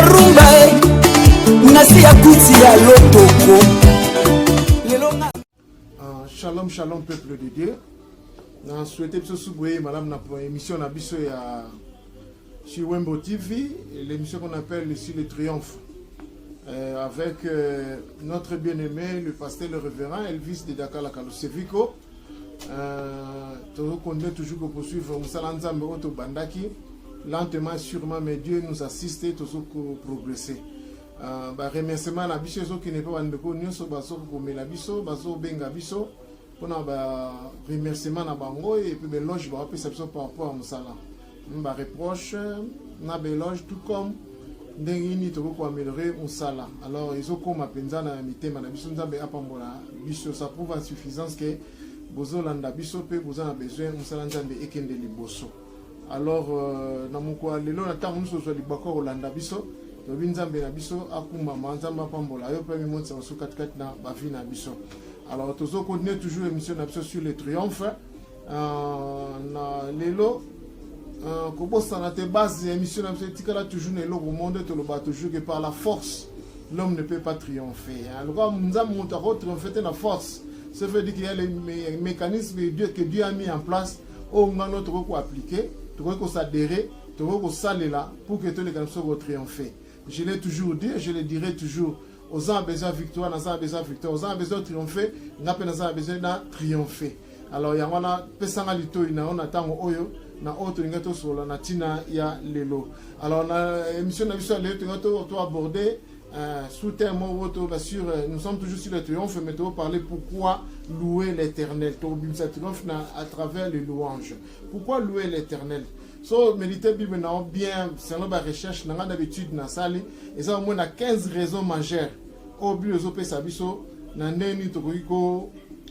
rumba nasi ya kuti ya lotoko. Shalom, shalom, peuple de Dieu. Je souhaite que vous madame la émission sur Wembo TV, l'émission qu'on appelle ici le Triomphe, avec notre bien-aimé, le pasteur, le révérend Elvis de Dakar Lakalosevico. Nous continuons toujours pour poursuivre Moussalanzambe Oto Bandaki. Lentement, sûrement, mais Dieu nous assiste et toujours pour progresser. Remerciement à Bisso qui n'est pas un de nous, sur Basso pour Melabiso, Basso Bengabiso. On a remerciement à Bango et puis l'éloge par rapport à Moussala. On a reproche, on a l'éloge tout comme Ndengini pour améliorer Moussala. Alors, ils ont comme appelé ça dans la mité, Manabiso Nzambe Apambola. Bisso, ça prouve en suffisance que Bozo Landa Bisso peut vous en a besoin, Moussala Nzambe Ekende Liboso. Alors, dans mon cas, les lois n'attendent nous sur les Bakor Landa Bisso. Nzambe na biso akuma manzamba pambola yo pe mi monte sur 4 na bafi na biso. Alors toujours continuer toujours l'émission sur le triomphe na lelo ko bossa na te base émission na tikala toujours ne lo monde to lo ba toujours que par la force l'homme ne peut pas triompher. Alors nzambe monte à triompher na force. Ça veut dire qu'il y a les mécanismes que Dieu a mis en place au moment où on appliquer, tu vois qu'on s'adhérer, tu vois qu'on s'aller là pour que tous les gens soient triompher. Je l'ai toujours dit, je le dirai toujours. Aux gens besoin de victoire, aux gens besoin de victoire, aux gens besoin de triompher, nous avons besoin de triompher. Alors, il y a un pesanga lito, il y a un attend oyo, na autre lingato sur la natina ya lelo. Alors, la émission na biso lelo to aborder sous terme sur nous sommes toujours sur le triomphe, mais tu vas parler pourquoi louer l'Éternel. Tu as triomphe à travers les louanges. Pourquoi louer l'Éternel? So, méditer Bible bien, selon ma recherche, n'a d'habitude na sali, et ça au moins 15 raisons majeures. Au but de opé sabiso, na neni toko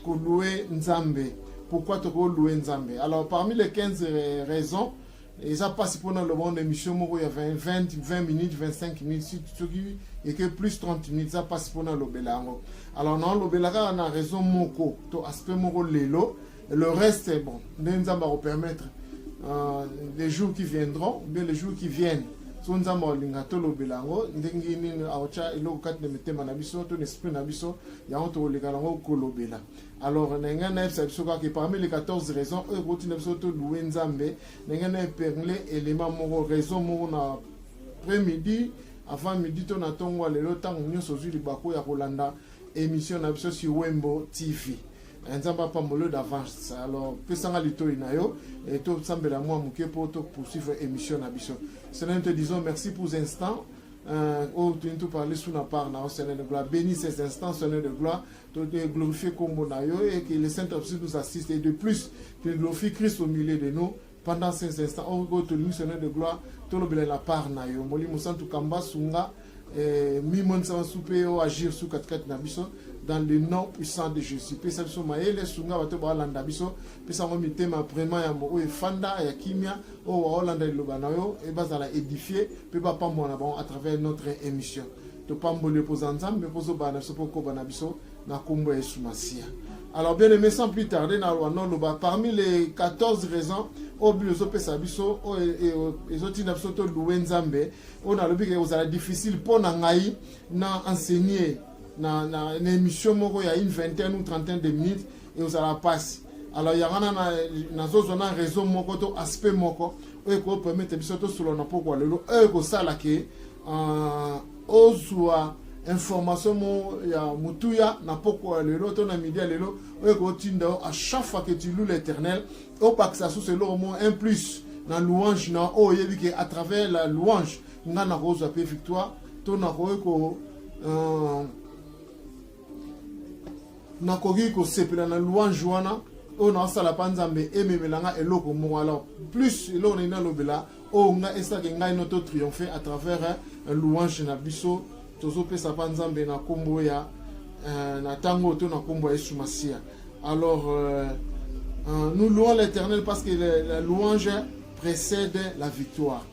louer Nzambe. Pourquoi toko louer Nzambe? Alors parmi les 15 raisons, et ça passe pour le monde d'émission, il y a 20 minutes, 25 minutes, et que plus 30 minutes, ça passe pour le belango. Alors non, le belango on a raison moko, to aspect moko lelo, le reste est bon. Nzambe va permettre les jours qui viendront, bien les jours qui viennent. So nzamba lingato lo belango ndengi nini aocha ilo kat ne metema na biso to esprit na biso ya onto le galango ko lo bela. Alors nenga na efsa biso ka parmi les 14 raisons e roti na biso to louer Nzambe nenga na perle élément moko raison moko na après-midi avant midi to na tongo lelo tango nyoso zuli bako ya kolanda émission na biso sur Wembo TV. Nzamba pambolo d'avance. Alors pesanga lito inayo et tout sambela moi muke pour poursuivre émission na biso. Seigneur, nous te disons merci pour ces instants. Tu nous parler sous la part na Seigneur de gloire. Bénis ces instants, Seigneur de gloire. Tu te glorifier comme monayo et que le Saint-Esprit nous assiste et de plus que glorifie Christ au milieu de nous pendant ces instants. On go to nous Seigneur de gloire. Tout le la part na yo. Moli musantu kamba sunga mi monsa souper ou agir sous 4 na biso. Dans le nom puissant de Jésus. Pesa biso maele sunga bato ba landa biso. Pesa mo mitema vraiment ya mo e fanda ya kimia o wa landa lobana yo e bazala édifier pe ba pambo na bon à travers notre émission. To pambo le pozanzam me pozo bana so poko bana biso na kombo Yesu Masia. Alors bien aimé sans plus tarder na lwana loba parmi les 14 raisons au but zo pesa biso o ezoti na biso to louer Nzambe on a lobi que vous allez difficile pour na ngai na enseigner na émission moko ya une vingtaine ou trentaine de minutes et vous allez passer. Alors il y a na zozona raison moko to aspect moko e ko permettre biso to solo na poko lelo e ko sala ke ozwa information mo ya mutuya na poko lelo to na media lelo e ko tinda à chaque fois que tu loues l'Éternel au pas que ça sous le mot un plus na louange na o yebi que à travers la louange ngana rose pe victoire to na ko na kogi ko sepela na louange wana o na sala panzambe ememelanga eloko mo alors plus eloko na lobela o nga esa ke ngai no to triompher à travers louange na biso tozo pesa panzambe na kombo ya na tango to na kombo ya Yesu Masia. Alors nous louons l'Éternel parce que la louange précède la victoire.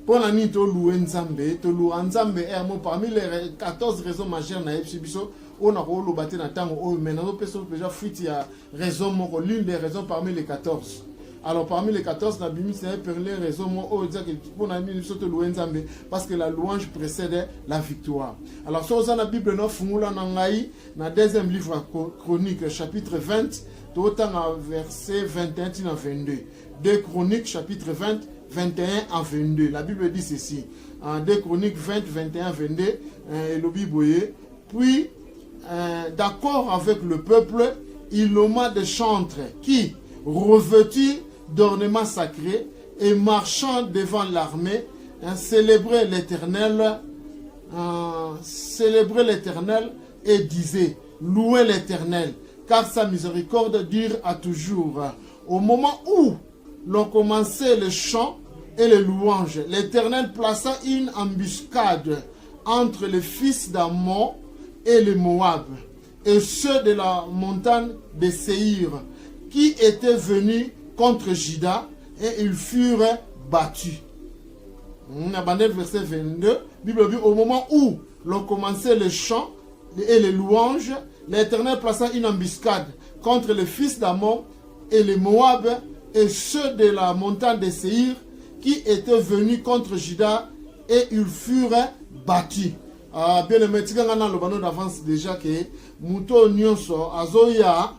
Pour la nuit to louer Nzambe, to louer Nzambe est parmi les 14 raisons majeures na biso. On a rôle au bâti na tango, mais nous avons déjà fuite, il y a raison, l'une des raisons parmi les 14. Alors parmi les 14, c'est pour les raisons parce que la louange précède la victoire. Alors si vous avez la Bible, dans deuxième livre Chronique, chapitre 20, verset 21 à 22. 2 Chroniques, chapitre 20, 21 à 22. La Bible dit ceci. En 2 Chroniques 20, 21 à 22, le Bible, puis, d'accord avec le peuple, il nomma des chantres qui, revêtus d'ornements sacrés et marchant devant l'armée, célébraient l'Éternel et disaient, louez l'Éternel, car sa miséricorde dure à toujours. Au moment où l'on commençait le chant et les louanges, l'Éternel plaça une embuscade entre les fils d'Ammon et les Moab, et ceux de la montagne de Séir, qui étaient venus contre Juda, et ils furent battus. Verset 22, Bible dit, au moment où l'on commençait le chant et les louanges, l'Éternel plaça une embuscade contre les fils d'Ammon et les Moab, et ceux de la montagne de Séir, qui étaient venus contre Juda, et ils furent battus. Bien aimé, tu as d'avance déjà que Mouto Nyonso Azoya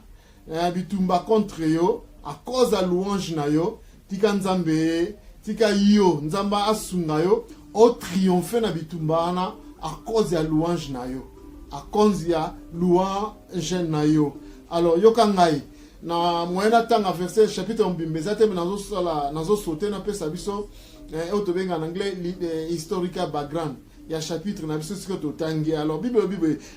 bitumba contre yo à cause de louange na yo tika nzambe tika yo nzamba asunga yo o triompher na bitumba na à cause de louange na yo à cause ya louange na yo. Alors yo kangai na moyena tanga verset chapitre mbimbeza te nazo sauter na pesa biso otobenga en anglais historical background. Il y a un chapitre, alors, Bible,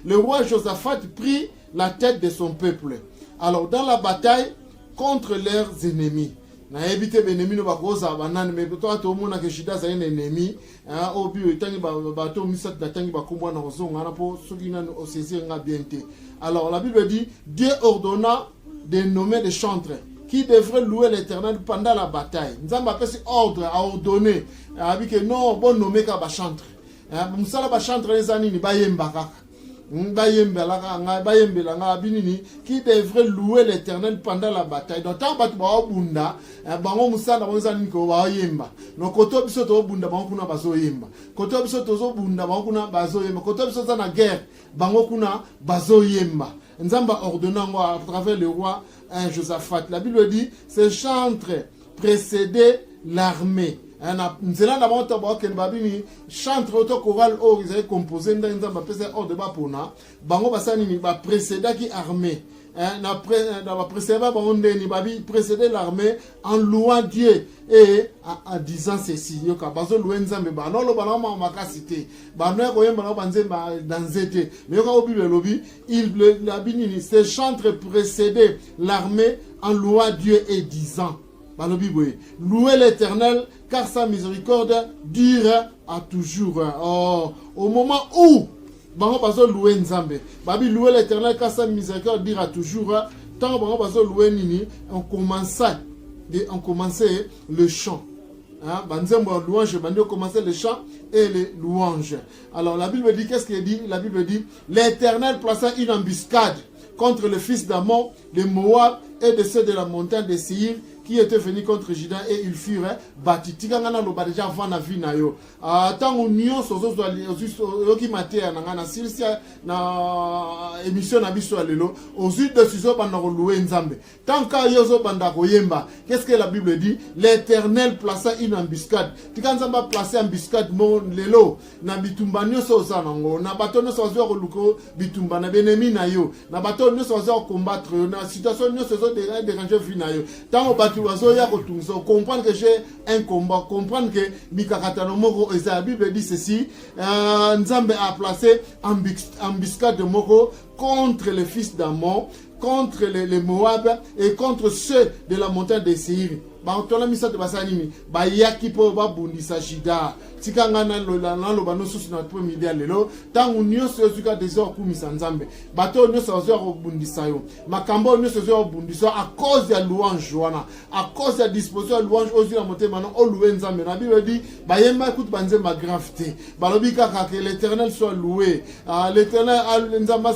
le roi Josaphat prit la tête de son peuple. Alors, dans la bataille contre leurs ennemis. Na évité l'ennemi no bakoza banane mais toi to mona que Juda za un ennemi au but tangi bato misat da tangi bakumbwa na ozonga na po soki na osezi nga bienté. Alors la Bible dit Dieu ordonna de nommer des chantres qui devraient louer l'Éternel pendant la bataille. Nzamba pesi ordre a ordonné avec que non bon nommer ka ba chantre. Musala ba chantre les anini ba yemba kaka. Qui devrait louer l'Éternel pendant la bataille. Donc, tant que bunda, bango musala bango ko ba yemba. No koto biso to bunda bango kuna bazo yemba. Koto biso to zo bunda bango kuna bazo yemba. Koto biso na guerre bango kuna bazo yemba. Nzamba ordonnant à travers le roi Josaphat. La Bible dit ces chantres précédaient l'armée. Nzela na monta ba ken babini chantre auto choral o ils avaient composé ndanza ba pesa ordre ba pona bango basani ni ba précéda qui armée na ba précéda ba onde ni babi précéder l'armée en louant Dieu et en disant ceci yo ka bazo louer nzambe ba no lo ba ma makasité ba no ko yemba ba nzemba danzete mais yo ka obi le lobby il la binini ces chantres précédaient l'armée en louant Dieu et disant louez l'Éternel, car sa miséricorde dure à toujours. Oh, au moment où louer Nzambe, louez l'Éternel, car sa miséricorde dure à toujours. Tant que louer Nini, on commençait le chant. Louange, on commençait le chant et les louanges. Alors la Bible dit, qu'est-ce qu'elle dit? La Bible dit, l'Éternel plaça une embuscade contre le fils d'Ammon, de Moab et de ceux de la montagne de Séir, qui était venu contre Juda et ils furent battus. Tigangana lo déjà avant na vie na yo. Tant union sozo qui maté na silsia na émission na biso lelo ozu de sizo banda ko louer Nzambe. Tant ka yozo banda ko yemba. Qu'est-ce que la Bible dit? L'Éternel plaça une embuscade. Tikanzamba placer embuscade mo lelo na bitumba nyoso zanango na bato no sozo ko luko bitumba na benemi na yo. Na bato no sozo combattre na situation nyoso sozo déranger vie na yo. Tant comprendre que j'ai un combat, comprendre que Mikakatano Moko et la Bible dit ceci, Nzambe a placé embuscade de Moko contre les fils d'Ammon, contre les Moab et contre ceux de la montagne de Séir. Tona misa te basanini ba yaki po ba bundisa Juda tikanga na lo bano susu na premier dia lelo tangu nyoso yozuka désor ku misa Nzambe bato nyoso yozo bundisa yo makambo nyoso yozo bundisa à cause de louange wana à cause de disposition louange ozu na motema na o louer Nzambe na Bible dit ba yemba écoute banze ma gravité balobi kaka que l'Éternel soit loué l'Éternel Nzamba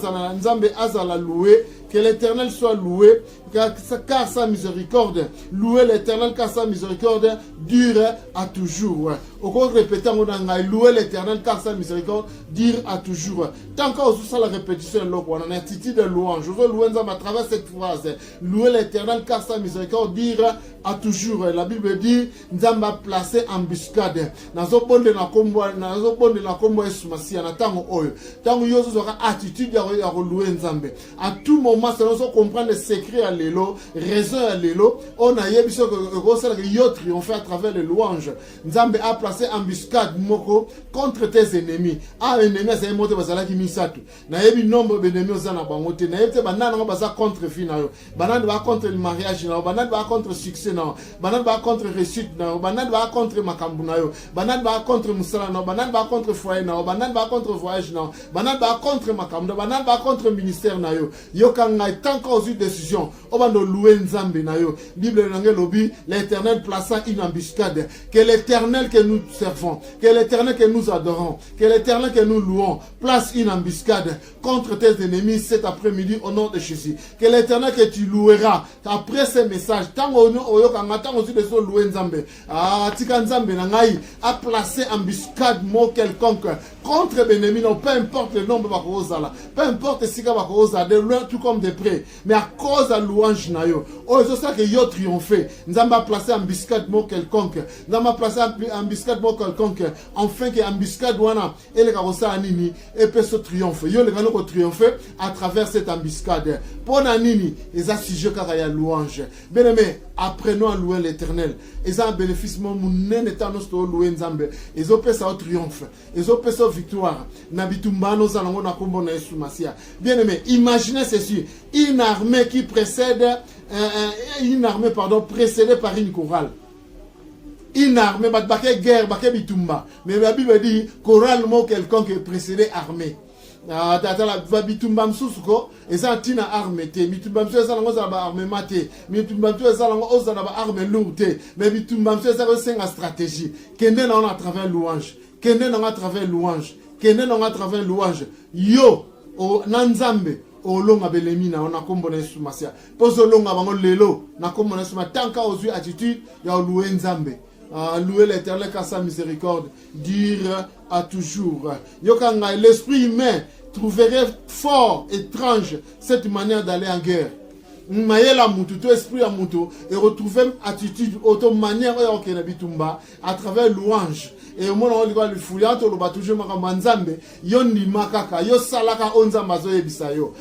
azala loué Que l'Éternel soit loué, car sa miséricorde, louer l'Éternel, car sa miséricorde dure à toujours. Au cours répéter, louer l'Éternel, car sa miséricorde dure à toujours. Tant qu'on usa la répétition, on a une attitude de louange. Je veux louer à travers cette phrase. Louer l'Éternel, car sa miséricorde dure à toujours. La Bible dit, nous avons placé embuscade. Nous avons bonne na kombo esumasi na tango oyo. Tango yo aura attitude ya louer Nzambe. À tout moment, ça nous comprendre le secret à l'élo, raison à l'élo. On a yebi so que yo triompher à travers les louanges. Nzambe a placé embuscade moko contre tes ennemis. Ah, ennemi c'est monté bazala ki misatu. Na yebi nombre d'ennemis ozana bangote. Na yebi banana ngo baza contre fi na yo. Banana ba contre le mariage na yo. Banana ba contre succès na yo. Banana ba contre réussite na yo. Banana ba contre makambu na yo. Banana ba contre musala na yo. Banana ba contre foyer na yo. Banana ba contre voyage na yo. Banana ba contre makambu. Banana ba contre ministère na yo. Yo kanga tant qu'aux décision. On va nous louer Nzambe na yo. Bible na lobi l'Éternel plaça une embuscade. Que l'Éternel que nous servons, que l'Éternel que nous adorons, que l'Éternel que nous louons place une embuscade contre tes ennemis cet après-midi au nom de Jésus. Que l'Éternel que tu loueras après ces messages, tant aussi de so louer Nzambe. Ah, tika Nzambe na ngai a placé embuscade mot quelconque contre l'ennemi, non, peu importe le nombre de peu importe si de loin tout comme de près, mais à cause de louange na yo. Oh, c'est ça que yo triomphé. Nzamba a placé embuscade mot quelconque. Nzamba a placé embuscade mot quelconque. Enfin que embuscade wana et le karosa anini et peut se triompher. Yo le gano ko triompher à travers cette embuscade. Pour nanini, ils a sujet car ya louange. Bien aimé, apprenons à louer l'Éternel. Ils ont un bénéfice mon nen étant nous louer Nzambe. Ils ont fait ça au triomphe. Ils ont fait ça victoire. Nabitumba nos allons na kombo na Yesu Masia. Bien aimé, imaginez ceci, une armée qui précède précédée par une chorale. Une armée, guerre, bitumba. Mais la Bible dit chorale mot quelqu'un qui est précédé armée. La bitumba msusuko eza tina armée te bitumba msusu eza lango za ba armée mate bitumba msusu eza lango oza na ba armée lourde mais bitumba msusu eza senga stratégie kende na on à travers louange kende na à travers louange kende na à travers louange yo o nanzambe olonga belemi na ona kombo na Yesu Masia pozo longa bango lelo na kombo na Yesu Masia tanka ozui attitude ya louer Nzambe. Louer l'Éternel car sa miséricorde dure à toujours. Yokanga, l'esprit humain trouverait fort étrange cette manière d'aller en guerre. Mayela mutu, tout esprit à mutu, et retrouver attitude, auto manière à travers louange. Et au moment où on le fouille, on le bat toujours Nzambe, yon ni makaka, yo salaka onzamba zo ebisayo.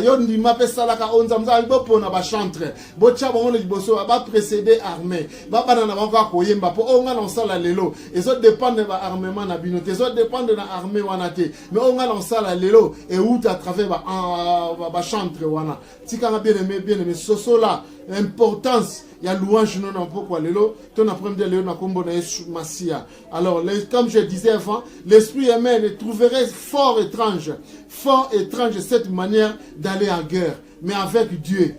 Yon ni mape salaka onzamba, bo pona ba chantre. Bo chaba on le bosso ba précédé armée. Ba banana ba ko koyemba po onga na sala lelo. Et ça dépend de ba armement na binote, ça dépend de la armée wanate. Mais onga na sala lelo et où à travers ba chantre wana. Tika bien aimé soso là, l'importance il y a louange non pourquoi lelo ton après-midi lelo na kombo na Yesu Masia. Alors comme je disais avant, l'esprit humain trouverait fort étrange cette manière d'aller en guerre, mais avec Dieu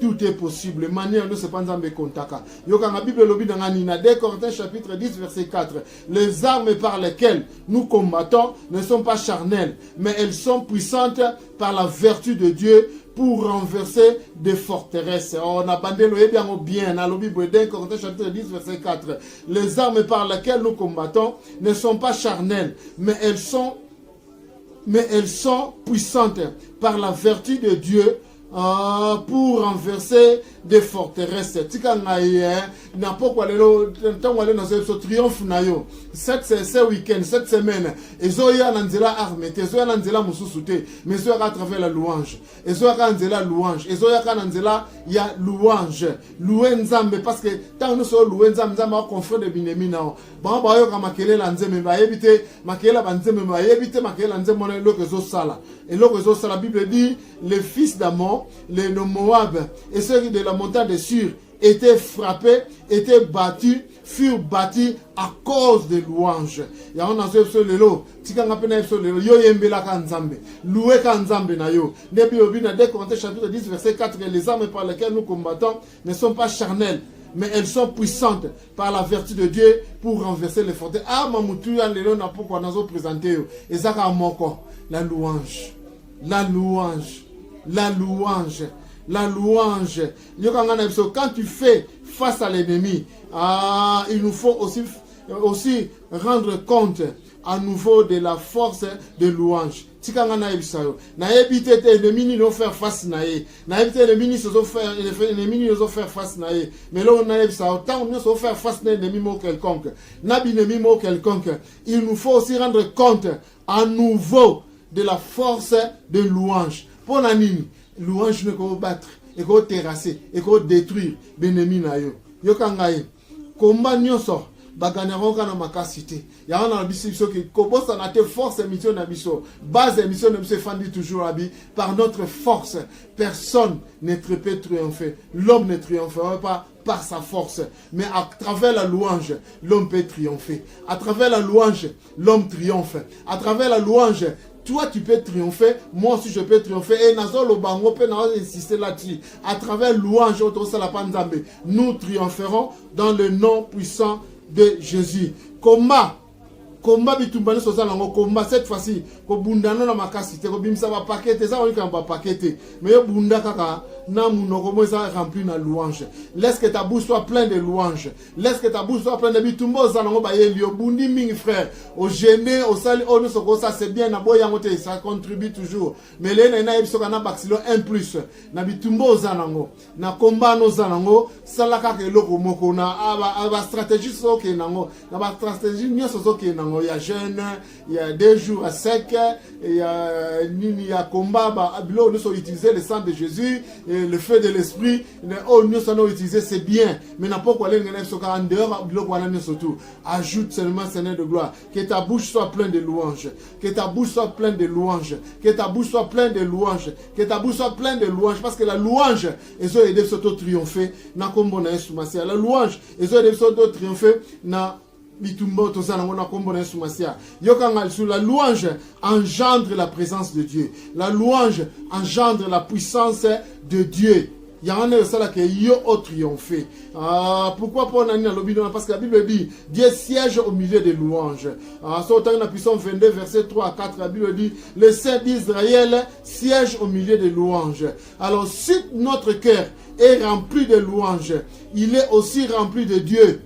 tout est possible. Manière nous se pensons me contaka. Yoka la Bible lobi dans Nina 2 Corinthiens chapitre 10 verset 4. Les armes par lesquelles nous combattons ne sont pas charnelles, mais elles sont puissantes par la vertu de Dieu pour renverser des forteresses. On a bandé le bien dans la Bible 2 Corinthiens chapitre 10 verset 4. Les armes par lesquelles nous combattons ne sont pas charnelles, mais elles sont puissantes par la vertu de Dieu pour renverser des forteresses. Tika ngai na pourquoi lelo ntango ale na zo triomphe na yo ce week-end cette semaine ezoya na nzela armée ezoya na nzela mususu te mais ezoya à travers la louange ezoya na nzela louange ezoya na nzela ya louange louer Nzambe parce que tant nous so louer Nzambe Nzambe confrère de binemi na ba ba yo ka makele la nzembe ba yebite makele ba nzembe ba yebite makele la nzembe na loko zo sala et loko zo sala. La Bible dit les fils d'Amon, les Moab et ceux de la montagne de Sur étaient frappés, étaient battus, furent bâtis à cause des louanges. Il y a un enjeu sur le lot. Si on a peine sur le lot, yo yembela kanzambe, loué kanzambe na yo. Depuis au bina 2 Corinthiens chapitre 10 verset 4, les armes par lesquelles nous combattons ne sont pas charnelles, mais elles sont puissantes par la vertu de Dieu pour renverser les forteresses. Ah mamutu ya lelo na pourquoi nous présenter yo. Ezaka moko la louange. La louange. la louange. La louange. Quand tu fais face à l'ennemi, il nous faut aussi rendre compte à nouveau de la force de louange. Tikanga na ebisayo na ebite te ennemi ni no faire face na ye na ebite ennemi ni so faire ennemi ni so faire face na ye mais là on a ebisayo tant on so faire face na ennemi mo quelconque na binemi mo quelconque il nous faut aussi rendre compte à nouveau de la force de louange pour la nini louange ne ko battre et ko terrasser et ko détruire l'ennemi na yo yokanga ye combat nyonso baganero kana makasité ya na biso ki kobosa na te force mission na biso base mission na biso fandi toujours abi par notre force personne ne peut triompher l'homme ne triomphera pas par sa force mais à travers la louange l'homme peut triompher à travers la louange l'homme triomphe à travers la louange toi tu peux triompher, moi aussi je peux triompher. Et insister là-dessus. À travers louange, nous triompherons dans le nom puissant de Jésus. Combat bitumbani soza nango combat cette fois-ci ko bundano na makasite ko bimisa ba pakete za wika ba pakete mais yo bunda kaka na munoko mo za rempli na louange laisse que ta bouche soit pleine de louange laisse que ta bouche soit pleine de bitumbo za nango ba yeli yo bundi mingi frère au gêner au sali on soko ça c'est bien na boya ngote ça contribue toujours mais les na ebiso kana baxilo 1+ na bitumbo za nango na combat no za nango salaka ke loko moko na aba stratégie so ke nango na ba stratégie nyoso so ke nango il y a jeûne, il y a 2 jours à sec, il y a combat, nous sommes utilisé le sang de Jésus, et le feu de l'esprit, nous sommes utilisé, c'est bien, mais n'importe quoi, en dehors, ajoute seulement Seigneur de gloire, que ta bouche soit pleine de louanges, que ta bouche soit pleine de louanges, que ta bouche soit pleine de louanges, que ta bouche soit pleine de louanges, parce que la louange, ils ont aidé à s'auto-triompher, la louange, ils ont aidé à s'auto-triompher, la louange engendre la présence de Dieu. La louange engendre la puissance de Dieu. Il y a un seul qui a triomphé. Pourquoi pas parce que la Bible dit Dieu siège au milieu des louanges. Dans la puissance 22, verset 3 à 4, la Bible dit le Saint d'Israël siège au milieu des louanges. Alors, si notre cœur est rempli de louanges, il est aussi rempli de Dieu.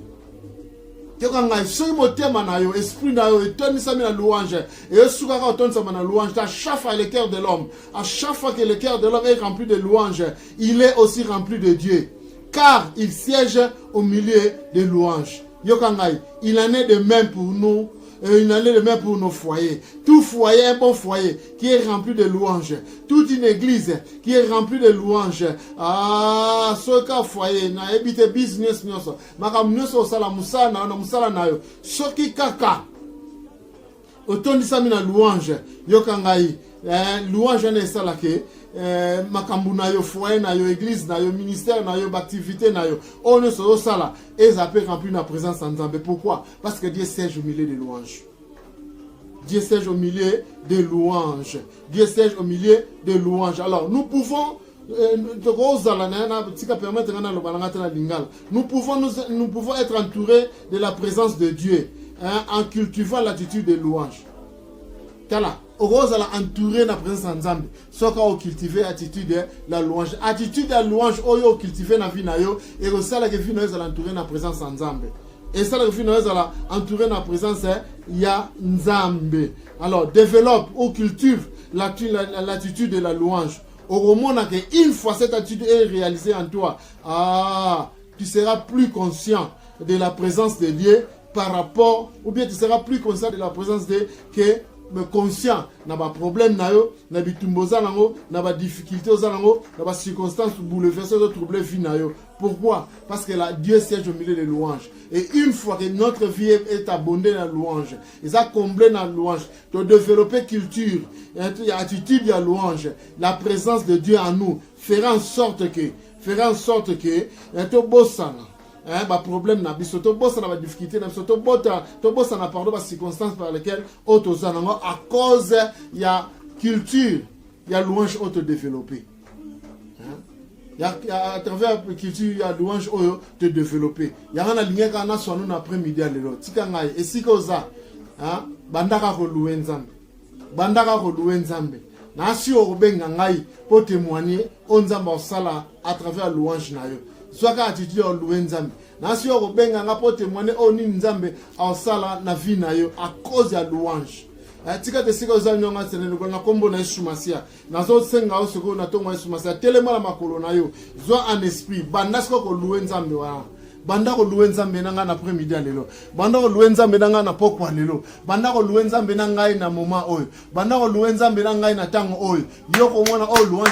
Esprit na yo etoni sami na louange et soukaka otoni sami na louange à chaque fois le cœur de l'homme à chaque fois que le cœur de l'homme est rempli de louange il est aussi rempli de Dieu car il siège au milieu des louanges yokangai il en est de même pour nous. Il en est de même pour nos foyers. Tout foyer, un bon foyer qui est rempli de louanges. Toute une église qui est remplie de louanges. Ce cas foyer, na ebite business nyoso. Makam nyoso sala musala na musala na yo. Soki kaka. Otondi sami na louange. Yokangai. Louange ne sala ke. Makambu na yo foyer na yo église na yo ministère na yo activité na yo on ne so sala et ça peut remplir la présence en Zambé. Pourquoi? Parce que Dieu siège au milieu des louanges. Dieu siège au milieu des louanges. Dieu siège au milieu des louanges. Alors nous pouvons nous pouvons être entourés de la présence de Dieu en cultivant l'attitude de louange. Tala Oroza la entouré la présence en Zambie. Soka o cultiver attitude de la louange. Attitude de la louange oyo cultiver na vie na yo et ça la que vie na yo entouré la présence en Zambie. Et ça la vie na yo entouré la présence ya Nzambe. Alors développe ou cultive l'attitude de la louange. Au moment que une fois cette attitude est réalisée en toi, tu seras plus conscient de la présence de Dieu par rapport, ou bien tu seras plus conscient de la présence de Dieu que mais conscient na ba problème na yo na bitumboza nango na ba difficulté oza nango na ba circonstances bouleversées de troubler vie na yo. Pourquoi? Parce que là Dieu siège au milieu des louanges et une fois que notre vie est abondée dans la louange et ça comblé dans la louange de développer culture et attitude de la louange la présence de Dieu en nous fera en sorte que to bossana ba problème na biso to bossa na ba difficulté na biso to bossa na pardon ba circonstances par lesquelles auto zanango à cause ya culture ya louange auto développer à travers culture ya louange auto te développer ya na ligne kana so na après-midi à lelo tika ngai esika oza bandaka ko louer Nzambe na si obenga ngai pour témoigner on nzamba osala à travers louange na yo soka attitude o louer nzambe na si obenga nga pour témoigner oni nzambe osala na vie na yo à cause ya louange tika te sika ozanyonga tsenelo na kombo na Yesu Masia nazo senga osoko na tongo Yesu Masia telema la makolo na yo zo en esprit banda siko ko louer nzambe wa banda ko louer nzambe na nga na après-midi lelo banda ko louer nzambe na nga na pokwa lelo banda ko louer nzambe na ngai na moment oyo banda ko louer nzambe na ngai na tango oyo yo ko mona o louange